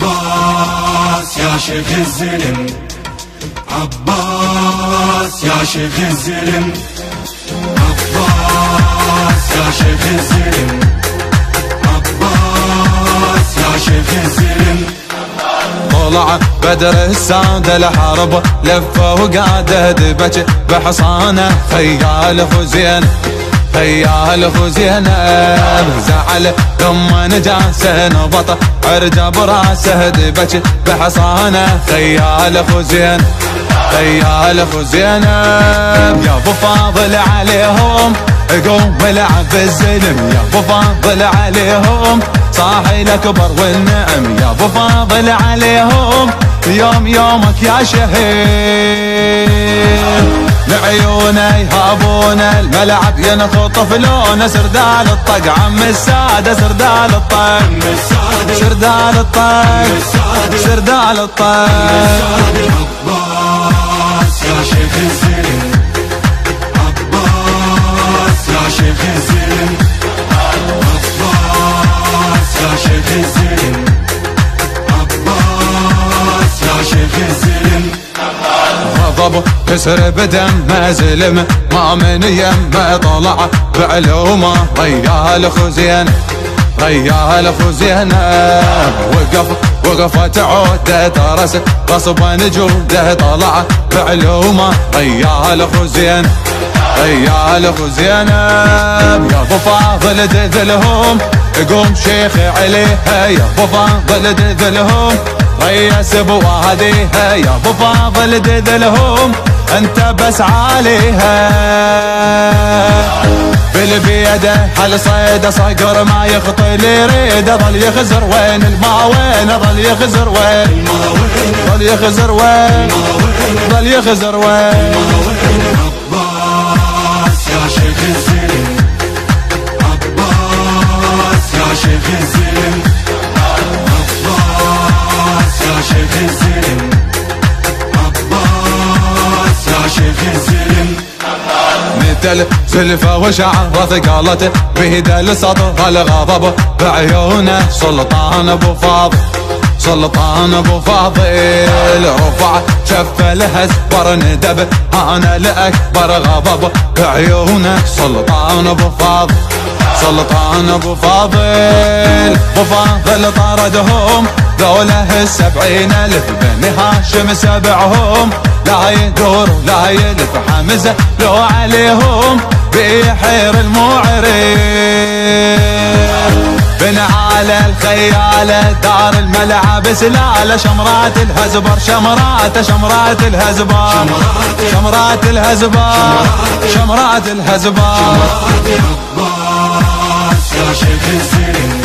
عباس يا شيخ الزلم، عباس يا شيخ الزلم، عباس يا شيخ الزلم، عباس يا شيخ الزلم. طلع بدر السادة الحرب لفه وقعد دبج بحصانه خيال خزين، خيال خزينب زعل ثم نجاسه نبط عرجه براسه دبج بحصانه خيال خزين، خيال خزينب. يا ابو فاضل عليهم قوم العب الزلم، يا ابو فاضل عليهم صاحي الاكبر والنعم، يا ابو فاضل عليهم يوم يومك يا شهيد. لعيونه يهابونه الملعب ينخطف لونه، سردال الطق عم الساده، سردال الطق، سردال الطق، سردال الطق. عباس يا شيخ الزلم، عباس يا شيخ الزلم، عباس يا شيخ الزلم، عباس يا شيخ الزلم. غضب كسر بدم زلم ما من يمه طلع بعلومه ريال خزين، ريال خزين. وقفت عوده ترس غصبا جوده طلع بعلومه ريال خزين، ريال خزين. يا ابو فاضل دذلهم قوم شيخ عليها، يا ابو فاضل دذلهم ريس بواديها، يا ابو فاضل دذلهم انت بس عليها. بالبيده حل صيده صقر ما يخطي لي ريده، ظل يخزر وين الماوين، ظل يخزر وين، ظل يخزر وين، ظل يخزر وين. عباس يا شيخ الزلم، عباس يا شيخ الزلم، عباس يا شيخ الزلم، عباس يا شيخ الزلم. مثل سلفه وشعره ثقالته بيده لسطر الغضب بعيونه سلطان ابو فاضل، سلطان ابو فاضل. رفع شفه الهزبر ندب انا لاكبر غضب بعيونه سلطان ابو فاضل، سلطان ابو فاضل. ابو فاضل طردهم ذوله 70,000 بني هاشم سبعهم، لا يدور لا يلف حمزه لو عليهم بيحير المعرب. بن على الخياله دار الملعب سلاله شمرات الهزبر، شمرات شمرات الهزبر، شمرات الهزبر، شمرات الهزبر. عباس يا شيخ الزلم،